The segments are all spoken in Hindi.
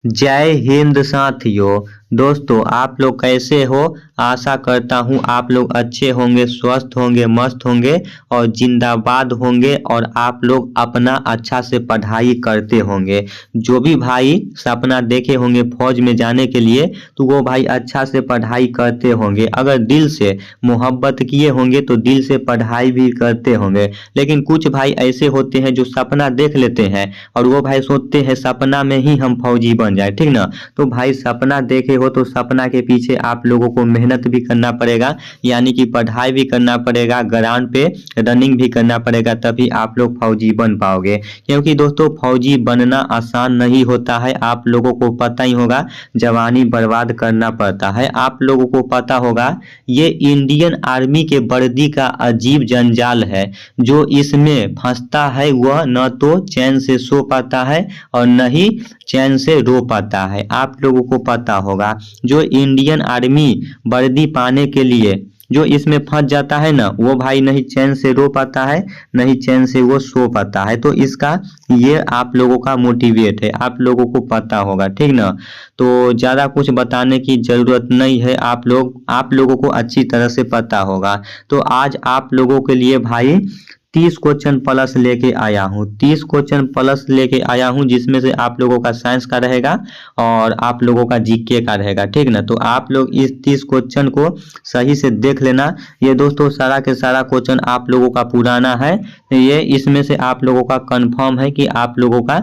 जय हिंद साथियों। दोस्तों, आप लोग कैसे हो? आशा करता हूँ आप लोग अच्छे होंगे, स्वस्थ होंगे, मस्त होंगे और जिंदाबाद होंगे और आप लोग अपना अच्छा से पढ़ाई करते होंगे। जो भी भाई सपना देखे होंगे फौज में जाने के लिए, तो वो भाई अच्छा से पढ़ाई करते होंगे। अगर दिल से मोहब्बत किए होंगे तो दिल से पढ़ाई भी करते होंगे। लेकिन कुछ भाई ऐसे होते हैं जो सपना देख लेते हैं और वो भाई सोचते हैं सपना में ही हम फौजी बन जाए, ठीक ना। तो भाई सपना देखे हो तो सपना के पीछे आप लोगों को मेहनत भी करना पड़ेगा, यानी कि पढ़ाई भी करना पड़ेगा, ग्राउंड पे रनिंग भी करना पड़ेगा, तभी आप लोग फौजी बन पाओगे। क्योंकि दोस्तों फौजी बनना आसान नहीं होता है, आप लोगों को पता ही होगा। जवानी बर्बाद करना पड़ता है, आप लोगों को पता होगा। ये इंडियन आर्मी के वर्दी का अजीब जंजाल है। जो इसमें फंसता है वह न तो चैन से सो पाता है और न ही चैन से रो पाता है। आप लोगों को पता होगा, जो इंडियन आर्मी वर्दी पाने के लिए जो इसमें फंस जाता है ना, वो भाई नहीं चैन से रो पाता है, नहीं चैन से वो सो पाता है। तो इसका ये आप लोगों का मोटिवेट है, आप लोगों को पता होगा, ठीक ना। तो ज़्यादा कुछ बताने की ज़रूरत नहीं है, आप लोगों को अच्छी तरह से पता होगा। तो आज आप लोगों के लिए भाई 30 क्वेश्चन प्लस लेके आया हूँ, 30 क्वेश्चन प्लस लेके आया हूँ, जिसमें से आप लोगों का साइंस का रहेगा और आप लोगों का जीके का रहेगा, ठीक ना। तो आप लोग इस 30 क्वेश्चन को सही से देख लेना। ये दोस्तों सारा के सारा क्वेश्चन आप लोगों का पुराना है। ये इसमें से आप लोगों का कंफर्म है कि आप लोगों का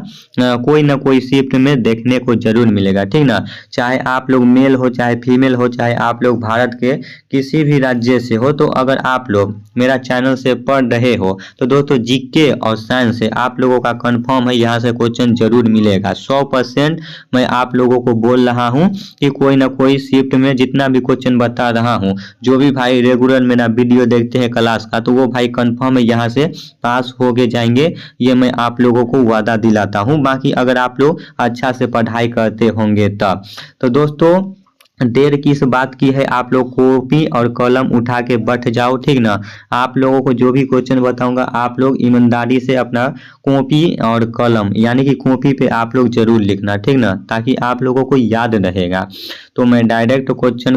कोई ना कोई शिफ्ट में देखने को जरूर मिलेगा, ठीक ना। चाहे आप लोग मेल हो, चाहे फीमेल हो, चाहे आप लोग भारत के किसी भी राज्य से हो, तो अगर आप लोग मेरा चैनल से पढ़ रहे हो तो दोस्तों जीके और साइंस से आप लोगों का कंफर्म है, यहाँ से क्वेश्चन जरूर मिलेगा। 100% मैं आप लोगों को बोल रहा हूँ कि कोई ना कोई शिफ्ट में जितना भी क्वेश्चन बता रहा हूँ, जो भी भाई रेगुलर मेरा वीडियो देखते हैं क्लास का, तो वो भाई कंफर्म है यहाँ से पास हो के जाएंगे। ये मैं आप लोगों को वादा दिलाता हूँ। बाकी अगर आप लोग अच्छा से पढ़ाई करते होंगे तब। तो दोस्तों देर किस बात की है, आप लोग कॉपी और कलम उठा के बैठ जाओ, ठीक ना। आप लोगों को जो भी क्वेश्चन बताऊंगा आप लोग ईमानदारी से अपना कॉपी और कलम यानी कि कॉपी पे आप लोग जरूर लिखना, ठीक ना, ताकि आप लोगों को याद रहेगा। तो मैं डायरेक्ट क्वेश्चन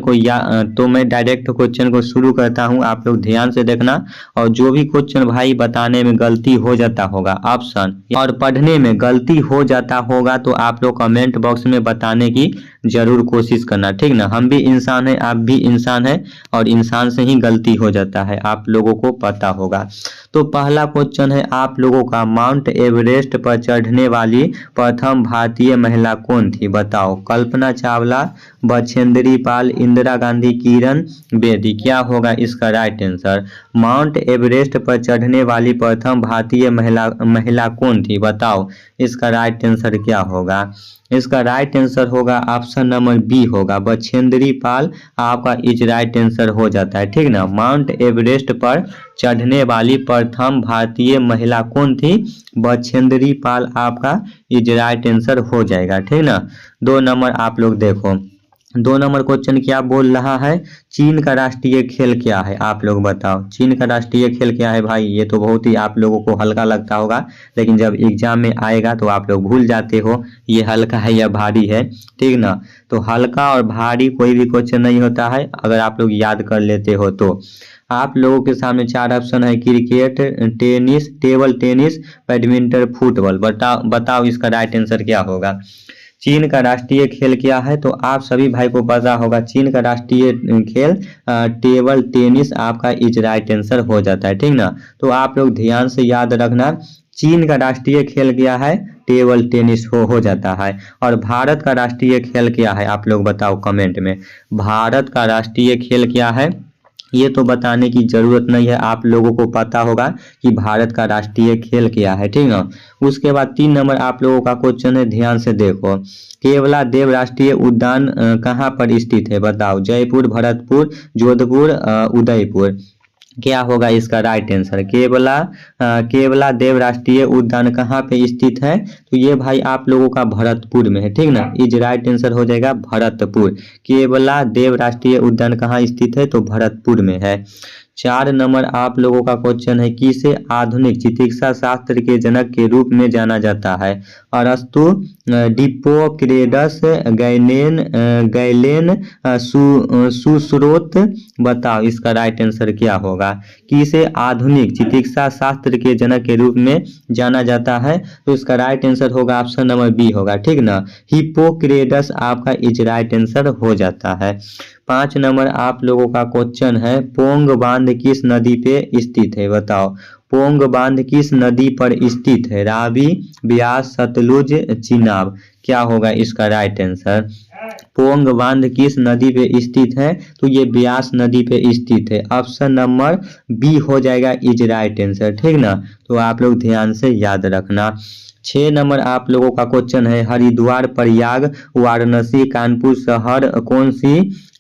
को शुरू करता हूं, आप लोग ध्यान से देखना। और जो भी क्वेश्चन भाई बताने में गलती हो जाता होगा ऑप्शन और पढ़ने में गलती हो जाता होगा, तो आप लोग कमेंट बॉक्स में बताने की जरूर कोशिश करना, ठीक ना। हम भी इंसान हैं, आप भी इंसान हैं और इंसान से ही गलती हो जाता है, आप लोगों को पता होगा। तो पहला क्वेश्चन है आप लोगों का, माउंट एवरेस्ट पर चढ़ने वाली प्रथम भारतीय महिला कौन थी? बताओ। कल्पना चावला, बछेंद्री पाल, इंदिरा गांधी, किरण बेदी। क्या होगा इसका राइट आंसर? माउंट एवरेस्ट पर चढ़ने वाली प्रथम भारतीय महिला कौन थी? बताओ इसका राइट आंसर क्या होगा? इसका राइट आंसर होगा ऑप्शन नंबर बी होगा, बछेंद्री पाल आपका इज राइट आंसर हो जाता है, ठीक ना। माउंट एवरेस्ट पर चढ़ने वाली प्रथम भारतीय महिला कौन थी? बछेंद्री पाल आपका इज राइट आंसर हो जाएगा, ठीक ना। 2 नंबर आप लोग देखो, 2 नंबर क्वेश्चन क्या बोल रहा है? चीन का राष्ट्रीय खेल क्या है? आप लोग बताओ चीन का राष्ट्रीय खेल क्या है? भाई ये तो बहुत ही आप लोगों को हल्का लगता होगा, लेकिन जब एग्जाम में आएगा तो आप लोग भूल जाते हो ये हल्का है या भारी है, ठीक ना। तो हल्का और भारी कोई भी क्वेश्चन नहीं होता है अगर आप लोग याद कर लेते हो तो। आप लोगों के सामने 4 ऑप्शन है, cricket, tennis, table tennis, badminton, football. बताओ इसका राइट आंसर क्या होगा? चीन का राष्ट्रीय खेल क्या है? तो आप सभी भाई को पता होगा चीन का राष्ट्रीय खेल टेबल टेनिस आपका इज राइट आंसर हो जाता है, ठीक ना। तो आप लोग ध्यान से याद रखना, चीन का राष्ट्रीय खेल क्या है? टेबल टेनिस हो जाता है। और भारत का राष्ट्रीय खेल क्या है? आप लोग बताओ कमेंट में, भारत का राष्ट्रीय खेल क्या है? ये तो बताने की जरूरत नहीं है, आप लोगों को पता होगा कि भारत का राष्ट्रीय खेल क्या है, ठीक है। उसके बाद 3 नंबर आप लोगों का क्वेश्चन है, ध्यान से देखो। केवला देव राष्ट्रीय उद्यान कहाँ पर स्थित है? बताओ। जयपुर, भरतपुर, जोधपुर, उदयपुर। क्या होगा इसका राइट आंसर? केवला देव राष्ट्रीय उद्यान कहाँ पे स्थित है? तो ये भाई आप लोगों का भरतपुर में है, ठीक ना। इज राइट आंसर हो जाएगा भरतपुर। केवला देव राष्ट्रीय उद्यान कहाँ स्थित है? तो भरतपुर में है। 4 नंबर आप लोगों का क्वेश्चन है, किसे आधुनिक चिकित्सा शास्त्र के जनक के रूप में जाना जाता है? अरस्तु, डिप्पोक्रेटस, गैलेन, सुश्रुत। बताओ इसका राइट आंसर क्या होगा? किसे आधुनिक चिकित्सा शास्त्र के जनक के रूप में जाना जाता है? तो इसका राइट आंसर होगा ऑप्शन नंबर बी होगा, ठीक ना, हिप्पोक्रेटस आपका इज राइट आंसर हो जाता है। 5 नंबर आप लोगों का क्वेश्चन है, पोंग बांध किस नदी पे स्थित है? बताओ पोंग बांध किस नदी पर स्थित है? रावी, ब्यास, सतलुज, चिनाब। क्या होगा इसका राइट आंसर? पोंग बांध किस नदी पे स्थित है? तो ये ब्यास नदी पे स्थित है। ऑप्शन नंबर बी हो जाएगा इज राइट आंसर, ठीक ना, तो आप लोग ध्यान से याद रखना। 6 नंबर आप लोगों का क्वेश्चन है, हरिद्वार, प्रयाग, वाराणसी, कानपुर शहर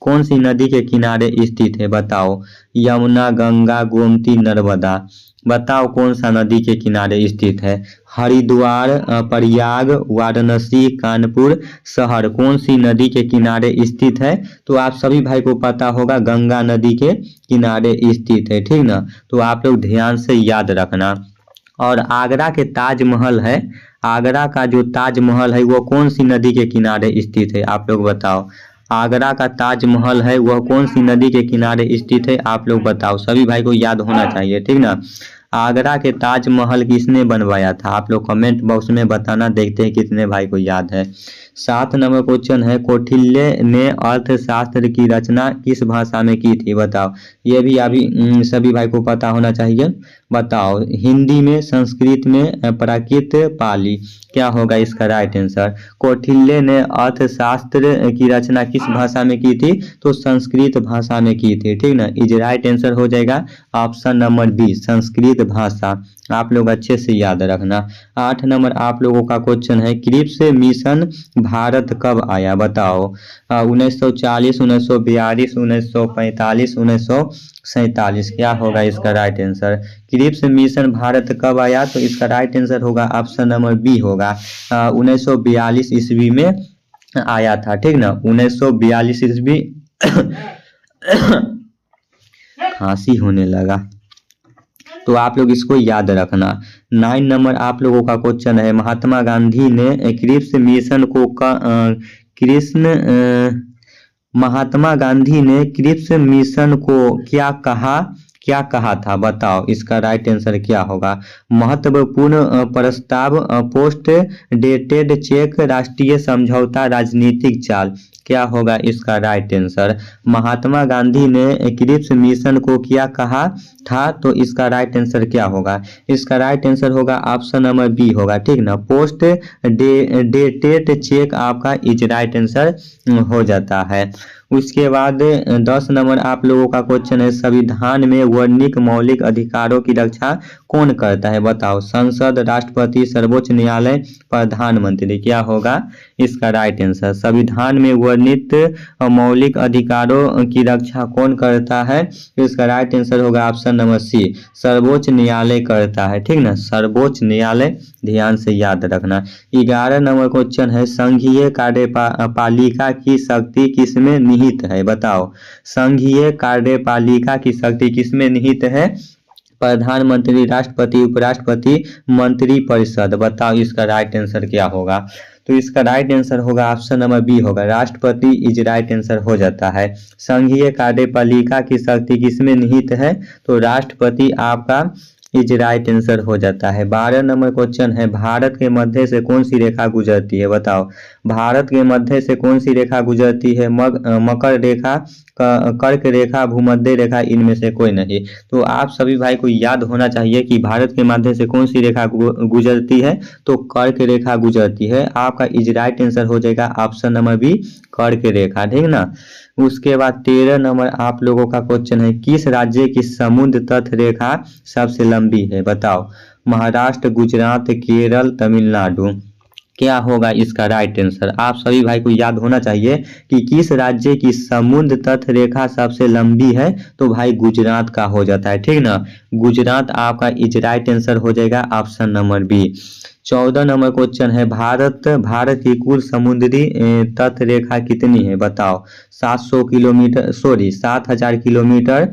कौन सी नदी के किनारे स्थित है? बताओ यमुना, गंगा, गोमती, नर्मदा। बताओ कौन सा नदी के किनारे स्थित है? हरिद्वार, प्रयाग, वाराणसी, कानपुर शहर कौन सी नदी के किनारे स्थित है? तो आप सभी भाई को पता होगा गंगा नदी के किनारे स्थित है, ठीक ना, तो आप लोग ध्यान से याद रखना। और आगरा के ताजमहल है, आगरा का जो ताजमहल है वो कौन सी नदी के किनारे स्थित है? आप लोग बताओ आगरा का ताजमहल है वह कौन सी नदी के किनारे स्थित है? आप लोग बताओ, सभी भाई को याद होना चाहिए, ठीक ना। आगरा के ताजमहल किसने बनवाया था? आप लोग कमेंट बॉक्स में बताना, देखते हैं कितने भाई को याद है। 7 नंबर क्वेश्चन है, कौटिल्य ने अर्थशास्त्र की रचना किस भाषा में की थी? बताओ, ये भी अभी सभी भाई को पता होना चाहिए। बताओ हिंदी में, संस्कृत में, प्राकृत, पाली। क्या होगा इसका राइट आंसर? कौटिल्य ने अर्थशास्त्र की रचना किस भाषा में की थी? तो संस्कृत भाषा में की थी, ठीक ना, इज राइट आंसर हो जाएगा ऑप्शन नंबर बी, संस्कृत भाषा। आप लोग अच्छे से याद रखना। 8 नंबर आप लोगों का क्वेश्चन है, क्रिप्स मिशन भारत कब आया? बताओ 1940, 1942, 1945, 1947। क्या होगा इसका right answer? Cripps mission Bharat कब आया? तो इसका राइट आंसर होगा ऑप्शन नंबर बी होगा, 1942 ईस्वी में आया था, ठीक ना, 1942 ईस्वी। खांसी होने लगा, तो आप लोग इसको याद रखना। 9 नंबर आप लोगों का क्वेश्चन है, महात्मा गांधी ने क्रिप्स मिशन को महात्मा गांधी ने क्रिप्स मिशन को क्या कहा था? बताओ इसका राइट आंसर क्या होगा? महत्वपूर्ण प्रस्ताव, पोस्ट डेटेड चेक, राष्ट्रीय समझौता, राजनीतिक चाल। क्या होगा इसका राइट आंसर? महात्मा गांधी ने क्रिप्स मिशन को क्या कहा था? तो इसका राइट आंसर क्या होगा? इसका राइट आंसर होगा ऑप्शन नंबर बी होगा, ठीक ना, पोस्ट डेटेड चेक आपका इज राइट आंसर हो जाता है। उसके बाद 10 नंबर आप लोगों का क्वेश्चन है, संविधान में वर्णित मौलिक अधिकारों की रक्षा कौन करता है? बताओ संसद, राष्ट्रपति, सर्वोच्च न्यायालय, प्रधानमंत्री। क्या होगा इसका राइट आंसर? संविधान में वर्णित मौलिक अधिकारों की रक्षा कौन करता है? तो इसका राइट आंसर होगा ऑप्शन नंबर सी, सर्वोच्च न्यायालय करता है, ठीक ना, सर्वोच्च न्यायालय, ध्यान से याद रखना। 11 नंबर क्वेश्चन है, संघीय कार्यपालिका की शक्ति किसमें निहित है? बताओ संघीय कार्यपालिका की शक्ति किसमें निहित है? प्रधानमंत्री, राष्ट्रपति, उपराष्ट्रपति, मंत्रिपरिषद। बताओ इसका राइट आंसर क्या होगा? तो इसका राइट आंसर होगा ऑप्शन नंबर बी होगा, राष्ट्रपति इज राइट आंसर हो जाता है। संघीय कार्यपालिका की शक्ति किसमें निहित है? तो राष्ट्रपति आपका इज राइट आंसर हो जाता है। 12 नंबर क्वेश्चन है, भारत के मध्य से कौन सी रेखा गुजरती है? बताओ भारत के मध्य से कौन सी रेखा गुजरती है? मकर रेखा, कर्क रेखा, भूमध्य रेखा, इनमें से कोई नहीं। तो आप सभी भाई को याद होना चाहिए कि भारत के मध्य से कौन सी रेखा गुजरती है? तो कर्क रेखा गुजरती है। आपका इज राइट आंसर हो जाएगा ऑप्शन नंबर बी, कर्क रेखा, ठीक ना। उसके बाद 13 नंबर आप लोगों का क्वेश्चन है, किस राज्य की समुद्र तट रेखा सबसे लंबी है? बताओ महाराष्ट्र, गुजरात, केरल, तमिलनाडु। क्या होगा इसका राइट आंसर? आप सभी भाई को याद होना चाहिए कि किस राज्य की समुद्र तट रेखा सबसे लंबी है? तो भाई गुजरात का हो जाता है, ठीक ना, गुजरात आपका इज राइट आंसर हो जाएगा option number B. 14 number question है, भारत की कुल समुद्री तट रेखा कितनी है बताओ। 700 kilometre, sorry 7000 kilometre,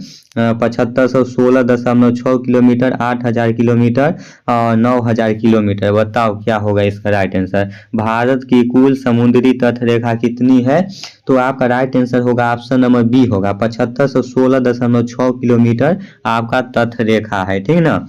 7516.6 kilometre, 8000 kilometre और 9000 किलोमीटर। बताओ क्या होगा इसका राइट आंसर। भारत की कुल समुद्री तट रेखा कितनी है, तो आपका राइट आंसर होगा ऑप्शन नंबर बी होगा, 7516.6 किलोमीटर आपका तट रेखा है, ठीक ना।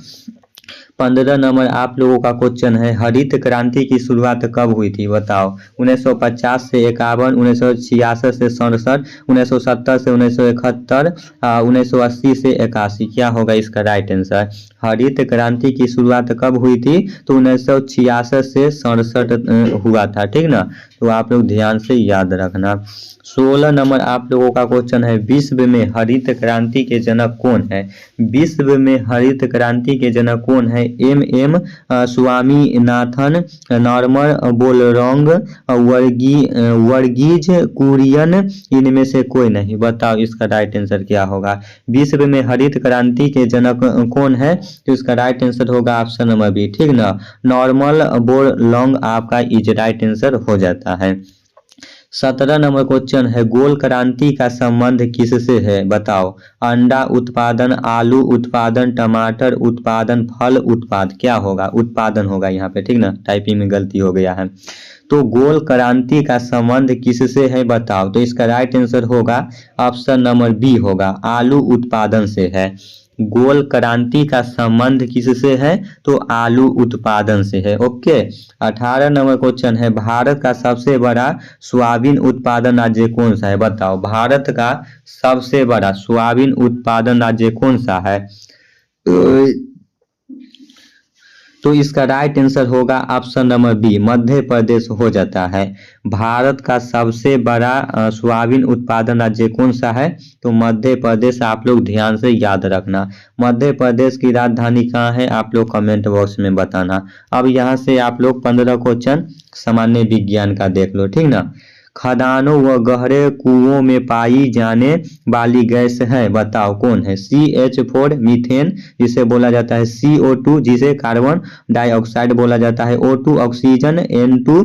15 नंबर आप लोगों का क्वेश्चन है, हरित क्रांति की शुरुआत कब हुई थी बताओ। 1950 से 51, 1966 से 67, 1970 से 1971, 1980 से 81। क्या होगा इसका राइट आंसर। हरित क्रांति की शुरुआत कब हुई थी, तो 1966 से 67 हुआ था, ठीक ना। तो आप लोग ध्यान से याद रखना। 16 नंबर आप लोगों का क्वेश्चन है, विश्व में हरित क्रांति के जनक कौन है। विश्व में हरित क्रांति के जनक कौन है। एम स्वामीनाथन, नॉर्मन बोलरोंग, वर्गीज कुरियन, इनमें से कोई नहीं। बताओ इसका राइट आंसर क्या होगा। विश्व में हरित क्रांति के जनक कौन है, तो इसका राइट आंसर होगा ऑप्शन नंबर बी, ठीक ना। नॉर्मन बोरलॉन्ग आपका इज राइट आंसर हो जाता है। 17 नंबर क्वेश्चन है, गोल क्रांति का संबंध किससे है बताओ। अंडा उत्पादन, आलू उत्पादन, टमाटर उत्पादन, फल उत्पाद। क्या होगा, उत्पादन होगा यहाँ पे, ठीक ना, टाइपिंग में गलती हो गया है। तो गोल क्रांति का संबंध किससे है बताओ, तो इसका राइट आंसर होगा ऑप्शन नंबर बी होगा, आलू उत्पादन से है। गोल क्रांति का संबंध किससे है, तो आलू उत्पादन से है। ओके। 18 नंबर क्वेश्चन है, भारत का सबसे बड़ा सोयाबीन उत्पादन राज्य कौन सा है बताओ। भारत का सबसे बड़ा सोयाबीन उत्पादन राज्य कौन सा है, तो इसका राइट आंसर होगा option number B, Madhya Pradesh हो जाता है। भारत का सबसे बड़ा सोयाबीन उत्पादन राज्य कौन सा है, तो मध्य प्रदेश। आप लोग ध्यान से याद रखना। मध्य प्रदेश की राजधानी कहाँ है, आप लोग कमेंट बॉक्स में बताना। अब यहाँ से आप लोग 15 क्वेश्चन सामान्य विज्ञान का देख लो, ठीक ना। खदानों व गहरे कुओं में पाई जाने वाली गैस है बताओ कौन है। CH4 मीथेन जिसे बोला जाता है, CO2 जिसे कार्बन डाइऑक्साइड बोला जाता है, O2 ऑक्सीजन, N2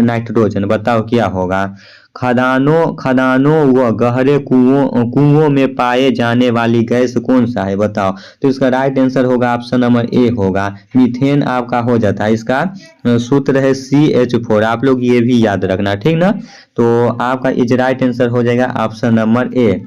नाइट्रोजन। बताओ क्या होगा। खदानों व गहरे कुओं में पाए जाने वाली गैस कौन सा है बताओ, तो इसका राइट आंसर होगा ऑप्शन नंबर ए होगा, मीथेन आपका हो जाता है। इसका सूत्र है CH4, आप लोग ये भी याद रखना, ठीक ना। तो आपका इज राइट आंसर हो जाएगा ऑप्शन नंबर ए।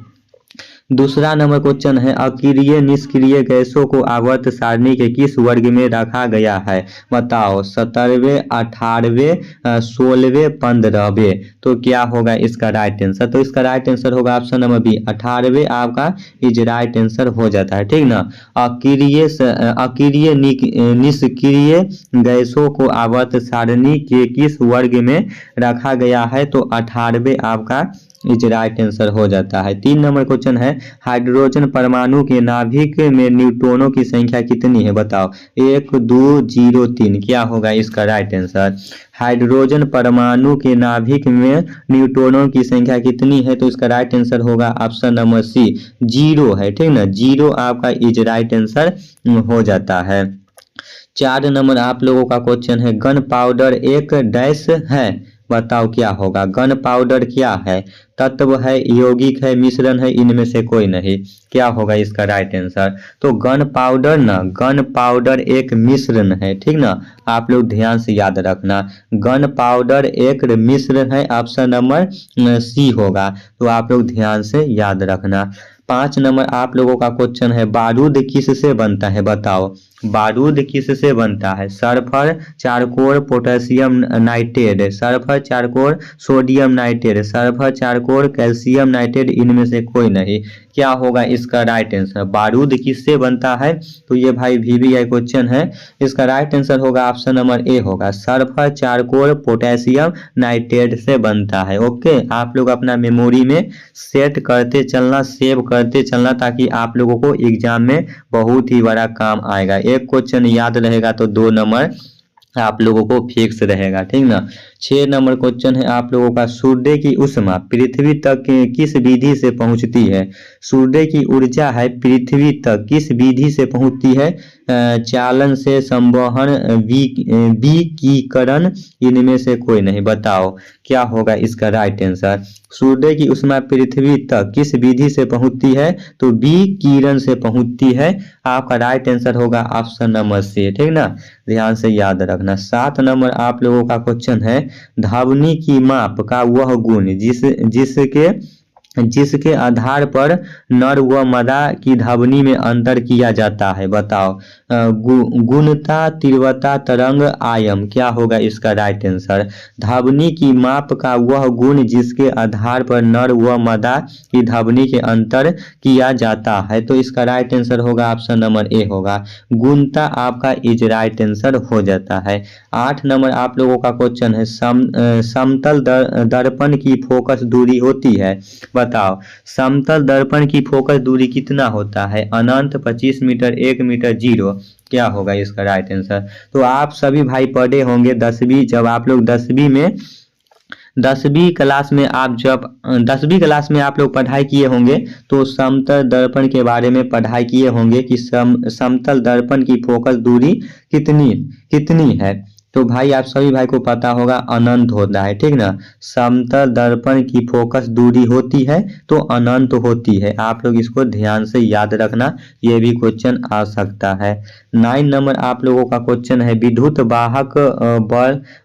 दूसरा नंबर क्वेश्चन है, अक्रिय निष्क्रिय गैसों को आवर्त सारणी के किस वर्ग में रखा गया है बताओ। 17वें, 18वें, 16वें, 15वें। तो क्या होगा इसका राइट आंसर, तो इसका राइट आंसर होगा ऑप्शन नंबर बी, 18वें आपका इज राइट आंसर हो जाता है, ठीक ना। अक्रिय निष्क्रिय गैसों को आवर्त सारणी के किस वर्ग में रखा गया है, तो 18वें आपका इज राइट आंसर हो जाता है। 3 नंबर क्वेश्चन है, हाइड्रोजन परमाणु के नाभिक में न्यूट्रॉनों की संख्या कितनी है बताओ। 1, 2, 0, 3। क्या होगा इसका राइट आंसर। हाइड्रोजन परमाणु के नाभिक में न्यूट्रॉनों की संख्या कितनी है, तो इसका राइट आंसर होगा ऑप्शन नंबर सी, 0 है, ठीक ना। 0 आपका इज राइट आंसर हो जाता है। 4 नंबर आप लोगों का क्वेश्चन है, गन पाउडर एक डैश है बताओ क्या होगा। गन पाउडर क्या है, तत्व है, यौगिक है, मिश्रण है, इनमें से कोई नहीं। क्या होगा इसका राइट आंसर, तो गन पाउडर ना, गन पाउडर एक मिश्रण है, ठीक ना। आप लोग ध्यान से याद रखना, गन पाउडर एक मिश्रण है, ऑप्शन नंबर सी होगा। तो आप लोग ध्यान से याद रखना। 5 नंबर आप लोगों का क्वेश्चन है, बारूद किससे बनता है बताओ। बारूद किससे बनता है। Sulphur, charcoal, potassium nitrate, sulphur, charcoal, sodium nitrate, sulphur, charcoal, calcium nitrate, इनमें से कोई नहीं। क्या होगा इसका राइट आंसर, बारूद किससे बनता है, तो ये भाई VVI क्वेश्चन है। इसका राइट आंसर होगा ऑप्शन नंबर ए होगा, सल्फर, चारकोल, पोटेशियम नाइट्रेट से बनता है। ओके, आप लोग अपना मेमोरी में सेट करते चलना, सेव करते चलना, ताकि आप लोगों को एग्जाम में बहुत ही बड़ा काम आएगा। एक क्वेश्चन याद रहेगा तो 2 नंबर आप लोगों को फिक्स रहेगा, ठीक ना। 6 नंबर क्वेश्चन है आप लोगों का, सूर्य की ऊष्मा पृथ्वी तक किस विधि से पहुंचती है। सूर्य की ऊर्जा है पृथ्वी तक किस विधि से पहुंचती है। चालन से, संवहन, विकिरण, इनमें से कोई नहीं। बताओ क्या होगा इसका राइट आंसर। सूर्य की ऊष्मा पृथ्वी तक किस विधि से पहुंचती है, तो विकिरण से पहुंचती है। आपका राइट आंसर होगा ऑप्शन नंबर सी, ठीक ना। ध्यान से याद रखना। 7 नंबर आप लोगों का क्वेश्चन है, ध्वनि की माप का वह गुण जिसके जिसके आधार पर नर व मादा की ध्वनि में अंतर किया जाता है। बताओ गुणता, तीव्रता, तरंग, आयाम, क्या होगा इसका राइट आंसर। ध्वनि की माप का वह गुण जिसके आधार पर नर व मादा की ध्वनि के अंतर किया जाता है, तो इसका राइट आंसर होगा ऑप्शन नंबर ए होगा, गुणता आपका इज राइट आंसर हो जाता है। 8 नंबर आप लोगों का क्वेश्चन है, समतल दर्पण की फोकस दूरी होती है। बताओ समतल दर्पण की फोकस दूरी कितना होता है, अनंत, 25 मीटर, 1 मीटर, 0, क्या होगा इसका राइट आंसर। तो आप सभी भाई पढ़े होंगे 10वीं, जब आप लोग 10वीं में 10वीं क्लास में आप जब 10वीं क्लास में आप लोग पढ़ाई किए होंगे तो समतल दर्पण के बारे में पढ़ाई किए होंगे कि समतल दर्पण की फोकस दूरी कितनी कितनी है। तो भाई आप सभी भाई को पता होगा अनंत होता है, ठीक ना। समतल दर्पण की फोकस दूरी होती है तो अनंत होती है। आप लोग इसको ध्यान से याद रखना, ये भी क्वेश्चन आ सकता है। 9 नंबर आप लोगों का क्वेश्चन है, विद्युत वाहक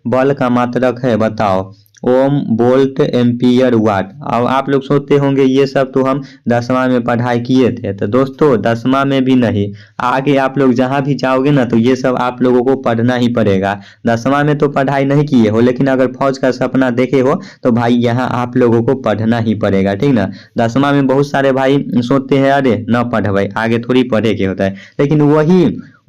बल का मात्रक है। बताओ ओम, वोल्ट, एम्पियर, वाट। अब आप लोग सोचते होंगे ये सब तो हम 10वां में पढ़ाई किए थे, तो दोस्तों 10वां में भी नहीं, आगे आप लोग जहां भी जाओगे ना तो ये सब आप लोगों को पढ़ना ही पड़ेगा। 10वां में तो पढ़ाई नहीं किए हो, लेकिन अगर फौज का सपना देखे हो तो भाई यहाँ आप लोगों को पढ़ना ही पड़ेगा, ठीक ना। 10वां में बहुत सारे भाई सोचते हैं अरे न पढ़ आगे थोड़ी पढ़े के होता है, लेकिन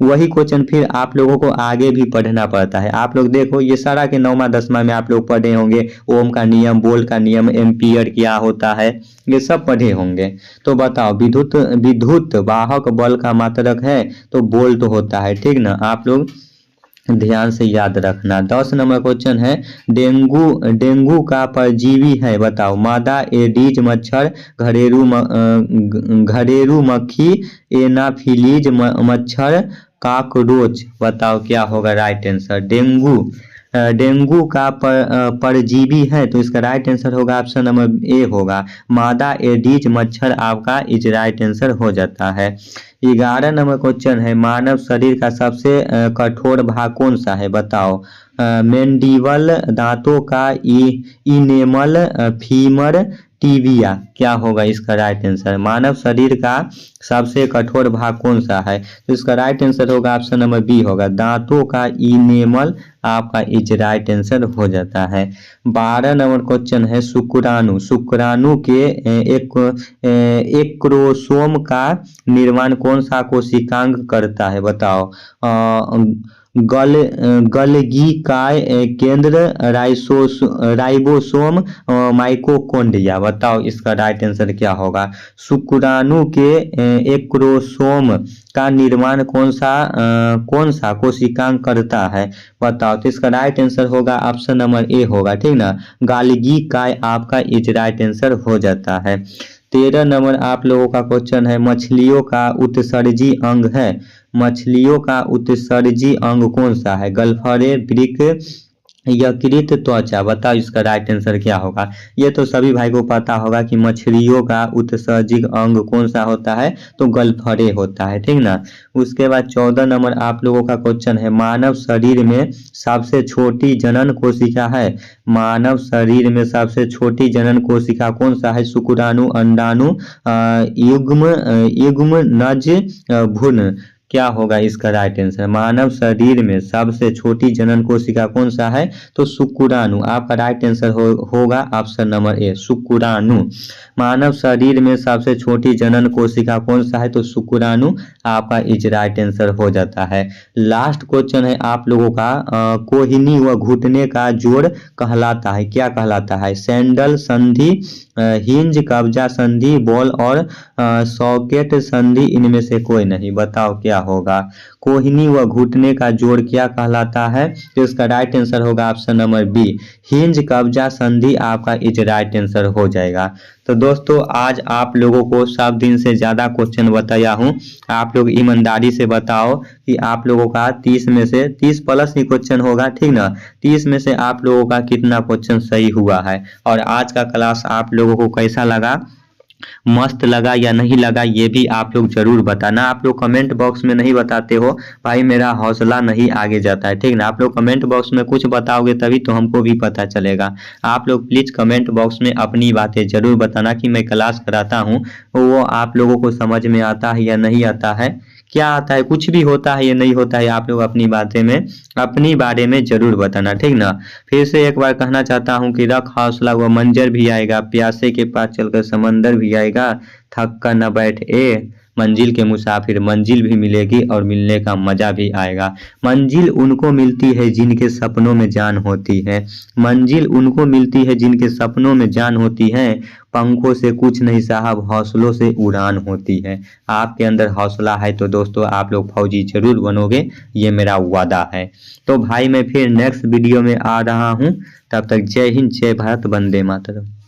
वही क्वेश्चन फिर आप लोगों को आगे भी पढ़ना पड़ता है। आप लोग देखो ये सारा के 9वां 10वां में आप लोग पढ़े होंगे, ओम का नियम, वोल्ट का नियम, एम्पियर क्या होता है, ये सब पढ़े होंगे। तो बताओ विद्युत वाहक बल का मात्रक है तो वोल्ट होता है, ठीक ना। आप लोग ध्यान से याद रखना। 10 नंबर क्वेश्चन है, डेंगू का परजीवी है। बताओ मादा एडीज मच्छर, घरेलू मक्खी, एनाफिलीज मच्छर, कॉकरोच। बताओ क्या होगा राइट आंसर। डेंगू का परजीवी है तो इसका राइट आंसर होगा ऑप्शन नंबर ए होगा, मादा एडीज मच्छर आपका इज राइट आंसर हो जाता है। 11 नंबर क्वेश्चन है, मानव शरीर का सबसे कठोर भाग कौन सा है। बताओ मेंडिबल, दांतों का इनेमल, फीमर, टीबिया, क्या होगा इसका राइट आंसर। मानव शरीर का सबसे कठोर भाग कौन सा है, तो इसका राइट आंसर होगा ऑप्शन नंबर बी होगा, दांतों का इनेमल आपका इज राइट आंसर हो जाता है। 12 नंबर क्वेश्चन है, शुक्राणु के एक क्रोमोसोम का निर्माण कौन सा कोशिकांग करता है। बताओ गल्गी काय केंद्र, राइबोसोम, माइटोकॉन्ड्रिया। बताओ इसका राइट आंसर क्या होगा। शुक्राणु के एक क्रोमोसोम का निर्माण कौन सा कोशिकांग करता है। बताओ तो इसका राइट आंसर होगा ऑप्शन नंबर ए होगा, ठीक ना, गाल्गी काय आपका इज राइट आंसर हो जाता है। 13 नंबर आप लोगों का क्वेश्चन है, मछलियों का उत्सर्जी अंग है। मछलियों का उत्सर्जी अंग कौन सा है, गल्फरे, वृक्क, यकृत, त्वचा। बताओ इसका राइट आंसर क्या होगा। ये तो सभी भाई को पता होगा कि मछलियों का उत्सर्जिक अंग कौन सा होता है, तो गल्फरे होता है, ठीक ना। उसके बाद 14 नंबर आप लोगों का क्वेश्चन है, मानव शरीर में सबसे छोटी जनन कोशिका है। मानव शरीर में सबसे छोटी जनन कोशिका कौन सा है, शुक्राणु, अंडाणु, युग्म नज, भ्रूण, क्या होगा इसका राइट आंसर। मानव शरीर में सबसे छोटी जनन कोशिका कौन सा है, तो शुक्राणु आपका राइट आंसर होगा ऑप्शन नंबर ए, शुक्राणु। मानव शरीर में सबसे छोटी जनन कोशिका कौन सा है, तो शुक्राणु आपका इज राइट आंसर हो जाता है। लास्ट क्वेश्चन है आप लोगों का, कोहिनी व घुटने का जोड़ कहलाता है, क्या कहलाता है। सैंडल संधि, हिंज, कब्जा संधि, बॉल और सॉकेट संधि, इनमें से कोई नहीं। बताओ क्या होगा। कोहिनी व घुटने का जोड़ क्या कहलाता है? तो इसका राइट आंसर होगा ऑप्शन नंबर बी, हिंज कब्जा संधि आपका इज राइट आंसर हो जाएगा। तो दोस्तों आज आप लोगों को सब दिन से ज़्यादा क्वेश्चन बताया हूँ, आप लोग ईमानदारी से बताओ कि आप लोगों का 30 में से 30 प्लस ही क्वेश्चन होगा, ठीक ना, 30 में से आप लोगों का कितना क्वेश्चन सही हुआ है। और आज का क्लास आप लोगों को कैसा लगा, मस्त लगा या नहीं लगा, ये भी आप लोग जरूर बताना। आप लोग कमेंट बॉक्स में नहीं बताते हो भाई, मेरा हौसला नहीं आगे जाता है, ठीक ना। आप लोग कमेंट बॉक्स में कुछ बताओगे तभी तो हमको भी पता चलेगा। आप लोग प्लीज कमेंट बॉक्स में अपनी बातें जरूर बताना कि मैं क्लास कराता हूँ वो आप लोगों को समझ में आता है या नहीं आता है, क्या आता है, कुछ भी होता है या नहीं होता है, आप लोग अपनी बातें में अपनी बारे में जरूर बताना, ठीक ना। फिर से एक बार कहना चाहता हूँ कि रख हौसला, वो मंजर भी आएगा, प्यासे के पास चलकर समंदर भी आएगा, थक कर न बैठ ए मंजिल के मुसाफिर, मंजिल भी मिलेगी और मिलने का मजा भी आएगा। मंजिल उनको मिलती है जिनके सपनों में जान होती है, मंजिल उनको मिलती है जिनके सपनों में जान होती है, पंखों से कुछ नहीं साहब हौसलों से उड़ान होती है। आपके अंदर हौसला है तो दोस्तों आप लोग फौजी जरूर बनोगे, ये मेरा वादा है। तो भाई मैं फिर नेक्स्ट वीडियो में आ रहा हूँ, तब तक जय हिंद, जय भारत, वंदे मातरम।